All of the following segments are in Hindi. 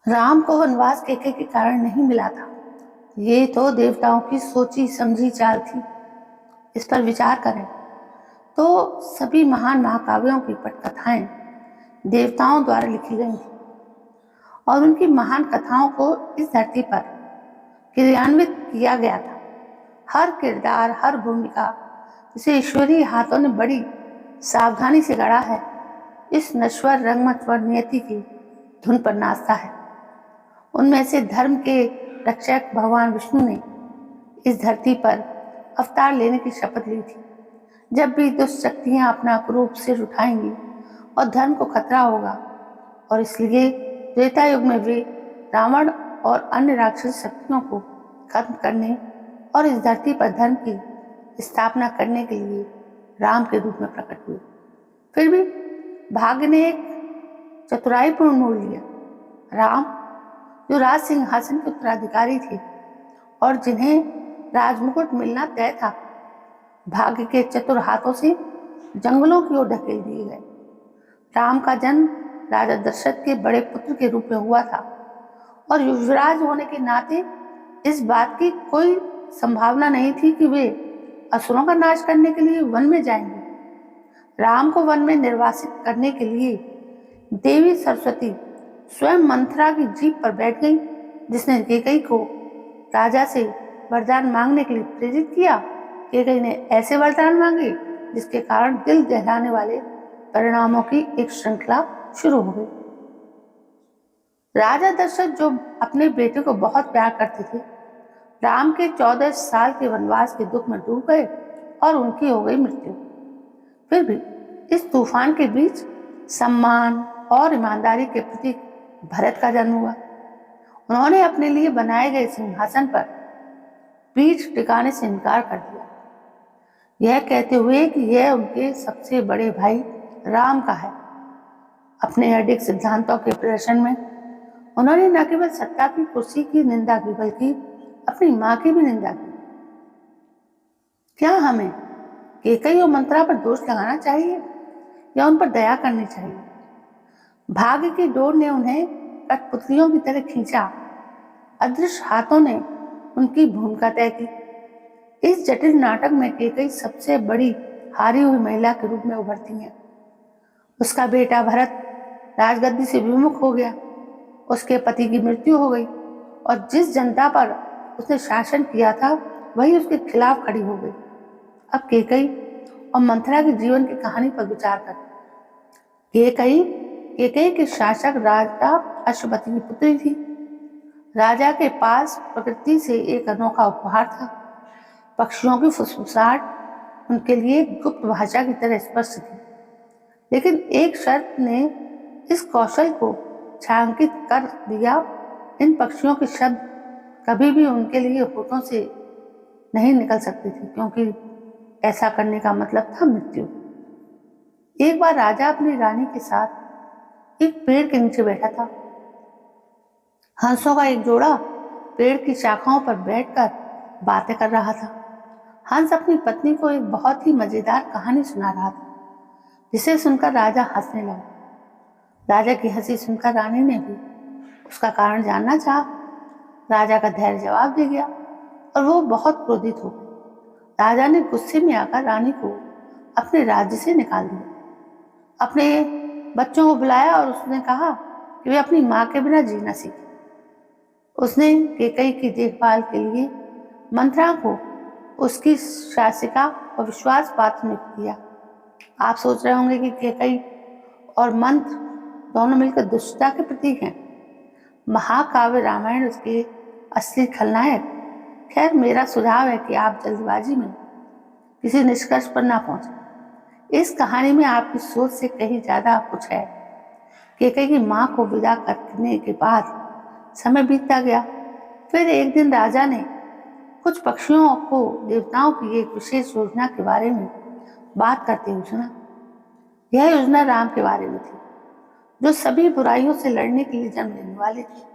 राम को वनवास केके के कारण नहीं मिला था। ये तो देवताओं की सोची समझी चाल थी। इस पर विचार करें तो सभी महान महाकाव्यों की पटकथाएं देवताओं द्वारा लिखी गई थी और उनकी महान कथाओं को इस धरती पर क्रियान्वित किया गया था। हर किरदार, हर भूमिका जिसे ईश्वरीय हाथों ने बड़ी सावधानी से गढ़ा है, इस नश्वर रंगमंच पर नियति की धुन पर नाचता है। उनमें से धर्म के रक्षक भगवान विष्णु ने इस धरती पर अवतार लेने की शपथ ली थी। जब भी दुष्ट शक्तियां अपना क्रूप सिर उठाएंगी और धर्म को खतरा होगा, और इसलिए त्रेता युग में वे रावण और अन्य राक्षस शक्तियों को खत्म करने और इस धरती पर धर्म की स्थापना करने के लिए राम के रूप में प्रकट हुए। फिर भी भाग्य ने एक चतुराईपूर्ण मोड़ लिया। राम, जो राज सिंहासन के उत्तराधिकारी थे और जिन्हें राजमुकुट मिलना तय था, भाग्य के चतुर हाथों से जंगलों की ओर धकेल दिए गए। राम का जन्म राजा दशरथ के बड़े पुत्र के रूप में हुआ था और युवराज होने के नाते इस बात की कोई संभावना नहीं थी कि वे असुरों का नाश करने के लिए वन में जाएंगे। राम को वन में निर्वासित करने के लिए देवी सरस्वती स्वयं मंथरा की जीभ पर बैठ गई, जिसने कैकेयी को राजा से वरदान मांगने के लिए प्रेरित किया। कैकेयी ने ऐसे वरदान मांगे जिसके कारण दिल दहलाने वाले परिणामों की एक श्रृंखला शुरू हो गई। राजा दशरथ, जो अपने बेटे को बहुत प्यार करते थे, राम के 14 साल के वनवास के दुख में डूब गए और उनकी हो गई मृत्यु। फिर भी इस तूफान के बीच सम्मान और ईमानदारी के प्रतीक भरत का जन्म हुआ। उन्होंने अपने लिए बनाए गए सिंहासन पर पीठ टिकाने से इनकार कर दिया, यह कहते हुए कि यह उनके सबसे बड़े भाई राम का है। अपने अडिग सिद्धांतों के प्रदर्शन में उन्होंने न केवल सत्ता की कुर्सी की निंदा की, बल्कि अपनी मां की भी निंदा की। क्या हमें कैकेयी और मंथरा पर दोष लगाना चाहिए या उन पर दया करनी चाहिए? भाग्य की डोर ने उन्हें कठपुतलियों की तरह खींचा। अदृश्य हाथों ने उनकी भूमिका तय की। इस जटिल नाटक में कैकेयी सबसे बड़ी हारी हुई महिला के रूप में उभरती है। उसका बेटा भरत राजगद्दी से विमुख हो गया, उसके पति की मृत्यु हो गई और जिस जनता पर उसने शासन किया था वही उसके खिलाफ खड़ी हो गई। अब कैकेयी और मंथरा के जीवन की कहानी पर विचार कर। कैकेयी के शासक राजा अश्वपति की पुत्री थी। राजा के पास प्रकृति से एक अनोखा उपहार था। पक्षियों की फुसफुसाहट उनके लिए गुप्त भाषा की तरह स्पष्ट थी, लेकिन एक शर्त ने इस कौशल को छायांकित कर दिया। इन पक्षियों के शब्द कभी भी उनके लिए होठों से नहीं निकल सकते थे, क्योंकि ऐसा करने का मतलब था मृत्यु। एक बार राजा अपनी रानी के साथ एक पेड़ के नीचे बैठा था। हंसों का एक जोड़ा पेड़ की शाखाओं पर बैठकर बातें कर रहा था। हंस अपनी पत्नी को एक बहुत ही मजेदार कहानी सुना रहा था, जिसे सुनकर राजा हंसने लगा। राजा की हंसी सुनकर रानी ने भी उसका कारण जानना चाहा। राजा का धैर्य जवाब दे गया और वो बहुत क्रोधित हो गई। राजा ने गुस्से में आकर रानी को अपने राज्य से निकाल दिया। अपने बच्चों को बुलाया और उसने कहा कि वे अपनी मां के बिना जीना सीखें। उसने कैकेयी की देखभाल के लिए मंथरा को उसकी शासिका और विश्वास पात्र नियुक्त किया। आप सोच रहे होंगे कि कैकेयी और मंत्र दोनों मिलकर दुष्टता के प्रतीक हैं। महाकाव्य रामायण उसके असली खलनायक। खैर, मेरा सुझाव है कि आप जल्दबाजी में किसी निष्कर्ष पर ना पहुंचे। इस कहानी में आपकी सोच से कहीं ज्यादा कुछ है। कैकेयी की मां को विदा करने के बाद समय बीतता गया। फिर एक दिन राजा ने कुछ पक्षियों को देवताओं की एक विशेष योजना के बारे में बात करते हुए सुना। यह योजना राम के बारे में थी, जो सभी बुराइयों से लड़ने के लिए जन्म लेने वाले थे।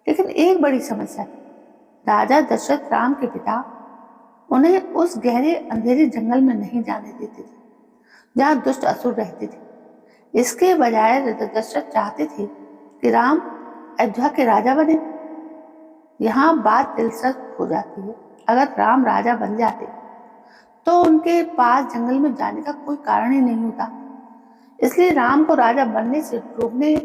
लेकिन एक बड़ी समस्या थी। राजा दशरथ, राम के पिता, उन्हें उस गहरे अंधेरे जंगल में नहीं जाने देते थे जहां दुष्ट असुर रहते थे। इसके बजाय दशरथ चाहते थे कि राम अयोध्या के राजा बने। यहाँ बात दिलचस्प हो जाती है। अगर राम राजा बन जाते तो उनके पास जंगल में जाने का कोई कारण ही नहीं होता। इसलिए राम को राजा बनने से रोकने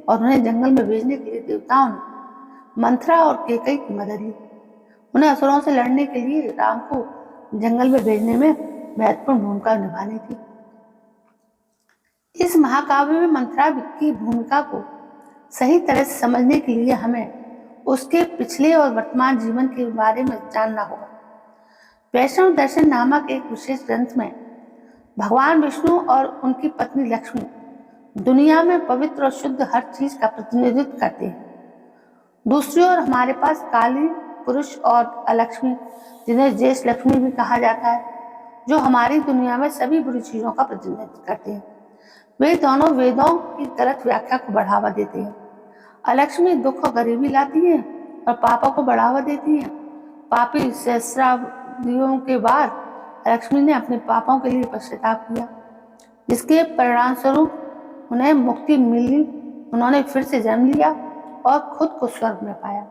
और उन्हें जंगल में भेजने के लिए देवताओं ने मंथरा और केकई की मदद ली। उन्हें असुरों से लड़ने के लिए राम को जंगल में भेजने में महत्वपूर्ण भूमिका निभानी थी। इस महाकाव्य में मंथरा की भूमिका को सही तरह से समझने के लिए हमें उसके पिछले और वर्तमान जीवन के बारे में जानना होगा। वैष्णव दर्शन नामक एक विशेष ग्रंथ में भगवान विष्णु और उनकी पत्नी लक्ष्मी दुनिया में पवित्र और शुद्ध हर चीज का प्रतिनिधित्व करते हैं। दूसरी ओर हमारे पास काली पुरुष और अलक्ष्मी, जिन्हें ज्येष्ठ लक्ष्मी भी कहा जाता है, जो हमारी दुनिया में सभी बुरी चीजों का प्रतिनिधित्व करते हैं। वे दोनों वेदों की गलत व्याख्या को बढ़ावा देते हैं। अलक्ष्मी दुख और गरीबी लाती हैं और पापों को बढ़ावा देती हैं। पापी सहस्राब्दियों के बाद लक्ष्मी ने अपने पापों के लिए पश्चाताप किया, जिसके परिणाम स्वरूप उन्हें मुक्ति मिली। उन्होंने फिर से जन्म लिया और खुद को स्वर्ग में पाया।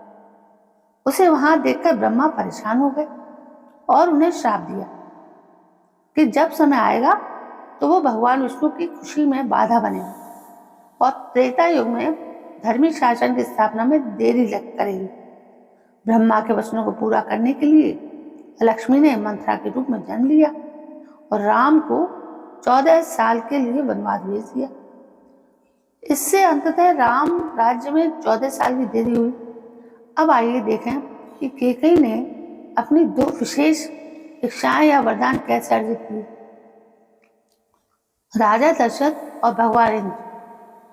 उसे वहां देखकर ब्रह्मा परेशान हो गए और उन्हें श्राप दिया कि जब समय आएगा तो वो भगवान विष्णु की खुशी में बाधा बनेगा और त्रेता युग में धर्मी शासन की स्थापना में देरी करेगी। ब्रह्मा के वचनों को पूरा करने के लिए लक्ष्मी ने मंथरा के रूप में जन्म लिया और राम को 14 साल के लिए वनवास भेज दिया। इससे अंततः राम राज्य में 14 साल की देरी हुई। अब आइए देखें कि केकई ने अपनी दो विशेष इच्छाएं या वरदान कैसे अर्जित किए। राजा दशरथ और भगवान इंद्र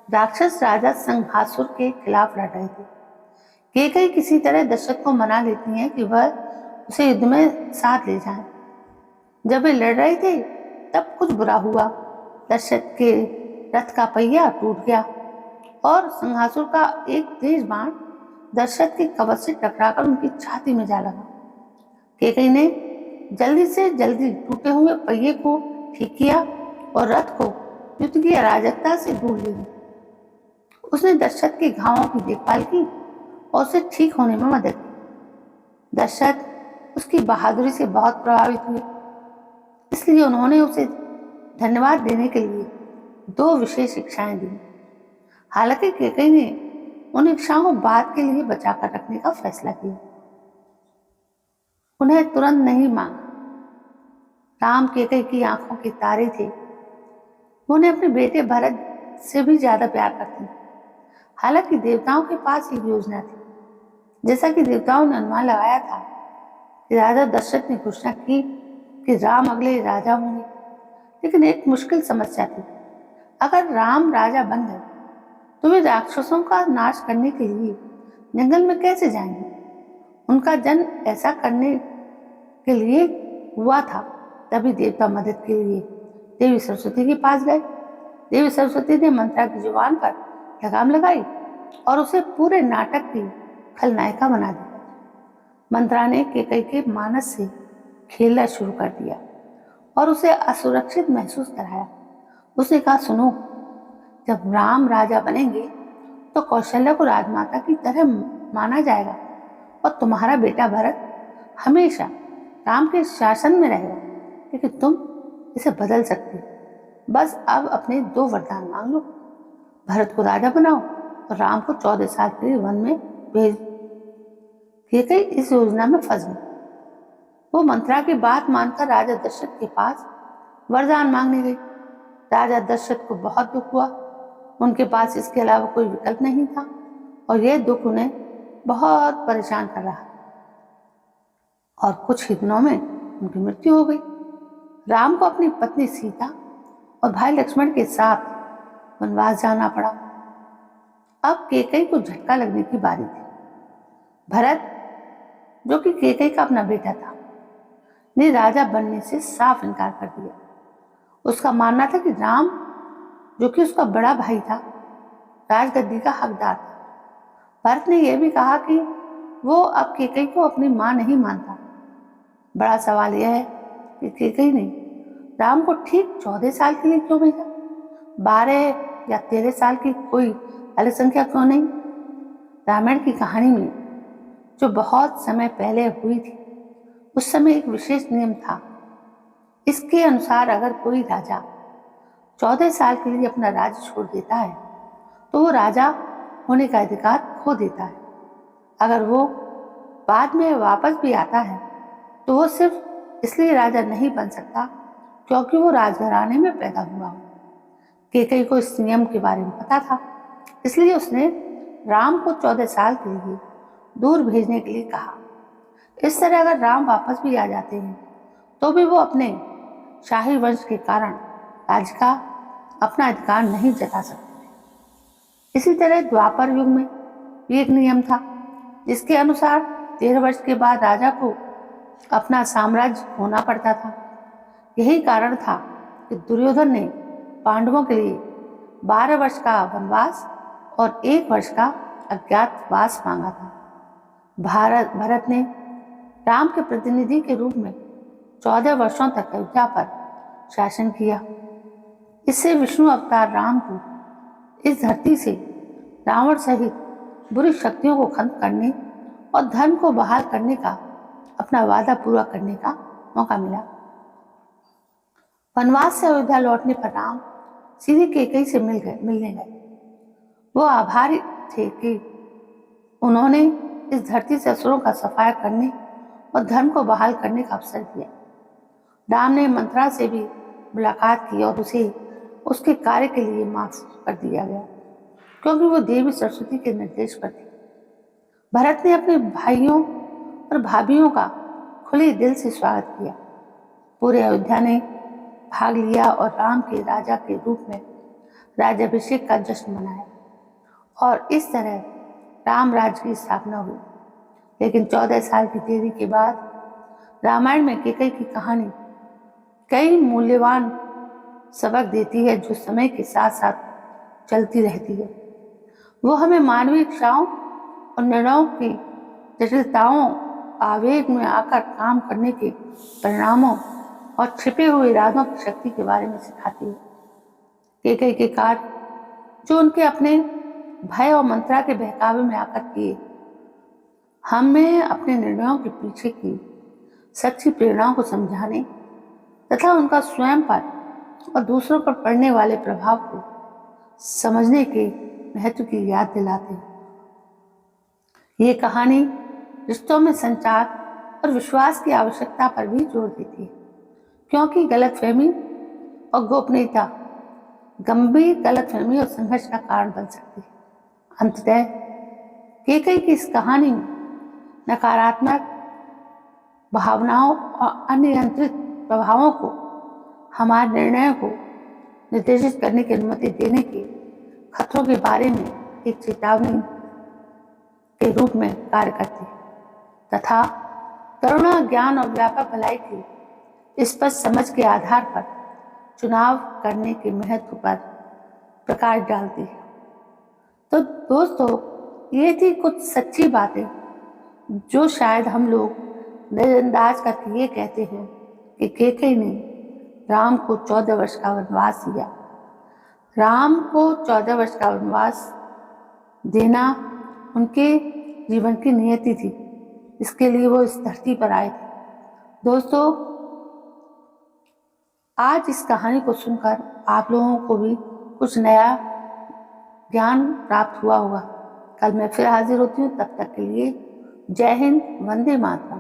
राक्षस राजा संहासुर के खिलाफ लड़ रहे थे। केकई किसी तरह दशरथ को मना लेती हैं कि वह उसे युद्ध में साथ ले जाएं। जब वे लड़ रहे थे तब कुछ बुरा हुआ। दशरथ के रथ का पहिया टूट गया और संहासुर का एक तेज बाण दशरथ के कवच से टकराकर उनकी छाती में जा लगा। केकई ने जल्दी से जल्दी टूटे हुए पहिए को ठीक किया और रथ को युद्ध की अराजकता से दूर ले गई। उसने दशरथ के घावों की देखभाल की और उसे ठीक होने में मदद की। दशरथ उसकी बहादुरी से बहुत प्रभावित हुए, इसलिए उन्होंने उसे धन्यवाद देने के लिए दो विशेष इच्छाएं दी। हालांकि केकई ने उन इच्छाओं को बाद के लिए बचाकर रखने का फैसला किया। उन्हें तुरंत नहीं मांगा। राम केकई की आंखों के तारे थे। वो उन्हें अपने बेटे भरत से भी ज्यादा प्यार करते थे। हालांकि देवताओं के पास एक योजना थी। जैसा कि देवताओं ने अनुमान लगाया था कि राजा दशरथ ने घोषणा की कि राम अगले राजा होंगे, लेकिन एक मुश्किल समस्या थी। अगर राम राजा बन गए तो वे राक्षसों का नाश करने के लिए जंगल में कैसे जाएंगे। उनका जन्म ऐसा करने के लिए हुआ था। तभी देवता मदद के लिए देवी सरस्वती के पास गए। देवी सरस्वती ने मंत्रा की जुबान पर लगाम लगाई और उसे पूरे नाटक की खलनायिका बना दिया। मंत्रा ने केकई के मानस से खेलना शुरू कर दिया और उसे असुरक्षित महसूस कराया। उसने कहा, सुनो, जब राम राजा बनेंगे तो कौशल्या को राजमाता की तरह माना जाएगा और तुम्हारा बेटा भरत हमेशा राम के शासन में रहेगा, लेकिन तुम इसे बदल सकती हो। बस अब अपने दो वरदान मांग लो। भरत को राजा बनाओ और राम को 14 साल के लिए वन में भेज। केकई इस योजना में फंस गई। वो मंत्रा की बात मानकर राजा दशरथ के पास वरदान मांगने गई। राजा दशरथ को बहुत दुख हुआ। उनके पास इसके अलावा कोई विकल्प नहीं था और यह दुख उन्हें बहुत परेशान कर रहा और कुछ ही दिनों में उनकी मृत्यु हो गई। राम को अपनी पत्नी सीता और भाई लक्ष्मण के साथ वनवास जाना पड़ा। अब केकई को झटका लगने की बारी थी। भरत, जो कि केकई का अपना बेटा था, ने राजा बनने से साफ इनकार कर दिया। उसका मानना था कि राम, जो कि उसका बड़ा भाई था, राजगद्दी का हकदार था। भरत ने यह भी कहा कि वो अब केकई को अपनी मां नहीं मानता। बड़ा सवाल यह है कि केकई ने राम को ठीक 14 साल के लिए क्यों भेजा, 12 या 13 साल की कोई अलग संख्या क्यों नहीं। रामायण की कहानी में जो बहुत समय पहले हुई थी, उस समय एक विशेष नियम था। इसके अनुसार अगर कोई राजा 14 साल के लिए अपना राज्य छोड़ देता है तो वो राजा होने का अधिकार खो देता है। अगर वो बाद में वापस भी आता है तो वो सिर्फ इसलिए राजा नहीं बन सकता क्योंकि वो राजघराने में पैदा हुआ हो। कैकेयी को इस नियम के बारे में पता था, इसलिए उसने राम को 14 साल के लिए दूर भेजने के लिए कहा। इस तरह अगर राम वापस भी आ जाते हैं तो भी वो अपने शाही वंश के कारण राज्य का अपना अधिकार नहीं जता सकते। इसी तरह द्वापर युग में भी एक नियम था जिसके अनुसार 13 वर्ष के बाद राजा को अपना साम्राज्य खोना पड़ता था। यही कारण था कि दुर्योधन ने पांडवों के लिए 12 वर्ष का वनवास और 1 वर्ष का अज्ञातवास मांगा था। भरत ने राम के प्रतिनिधि के रूप में 14 वर्षों तक अयोध्या पर शासन किया। इससे विष्णु अवतार राम को इस धरती से रावण सहित बुरी शक्तियों को खत्म करने और धर्म को बहाल करने का अपना वादा पूरा करने का मौका मिला। वनवास से अयोध्या लौटने पर राम सीधे कैकेयी से मिलने गए। वो आभारी थे कि उन्होंने इस धरती से असुरों का सफाया करने और धर्म को बहाल करने का अवसर दिया। राम ने मंत्रा से भी मुलाकात की और उसे उसके कार्य के लिए माफ कर दिया गया क्योंकि वो देवी सरस्वती के निर्देश पर थी। भरत ने अपने भाइयों और भाभियों का खुले दिल से स्वागत किया। पूरे अयोध्या ने भाग लिया और राम के राजा के रूप में राज्याभिषेक का जश्न मनाया और इस तरह राम राज्य की स्थापना हुई। लेकिन 14 साल की देरी के बाद रामायण में कैकेयी की कहानी कई मूल्यवान सबक देती है जो समय के साथ साथ चलती रहती है। वो हमें मानवीय इच्छाओं और निर्णयों की जटिलताओं, आवेग में आकर काम करने के परिणामों और छिपे हुए इरादों की शक्ति के बारे में सिखाती है। कैकेयी के कार्य जो उनके अपने भय और मंत्रा के बहकावे में आकर किए, हमें अपने निर्णयों के पीछे की सच्ची प्रेरणाओं को समझाने तथा उनका स्वयं पर और दूसरों पर पड़ने वाले प्रभाव को समझने के महत्व की याद दिलाते हैं। ये कहानी रिश्तों में संचार और विश्वास की आवश्यकता पर भी जोर देती है क्योंकि गलतफहमी और गोपनीयता गंभीर गलतफहमी और संघर्ष का कारण बन सकती है। अंततः कैकेयी की इस कहानी में नकारात्मक भावनाओं और अनियंत्रित प्रभावों को हमारे निर्णयों को निर्देशित करने की अनुमति देने के खतरों के बारे में एक चेतावनी के रूप में कार्य करती है तथा करुणा, ज्ञान और व्यापक भलाई की स्पष्ट समझ के आधार पर चुनाव करने के महत्व पर प्रकाश डालती है। तो दोस्तों, ये थी कुछ सच्ची बातें जो शायद हम लोग नजरअंदाज करके ये कहते हैं कि कैकेयी ने राम को 14 वर्ष का वनवास दिया। राम को 14 वर्ष का वनवास देना उनके जीवन की नियति थी, इसके लिए वो इस धरती पर आए थे। दोस्तों, आज इस कहानी को सुनकर आप लोगों को भी कुछ नया ज्ञान प्राप्त हुआ होगा। कल मैं फिर हाजिर होती हूँ, तब तक के लिए जय हिंद, वंदे मातरम।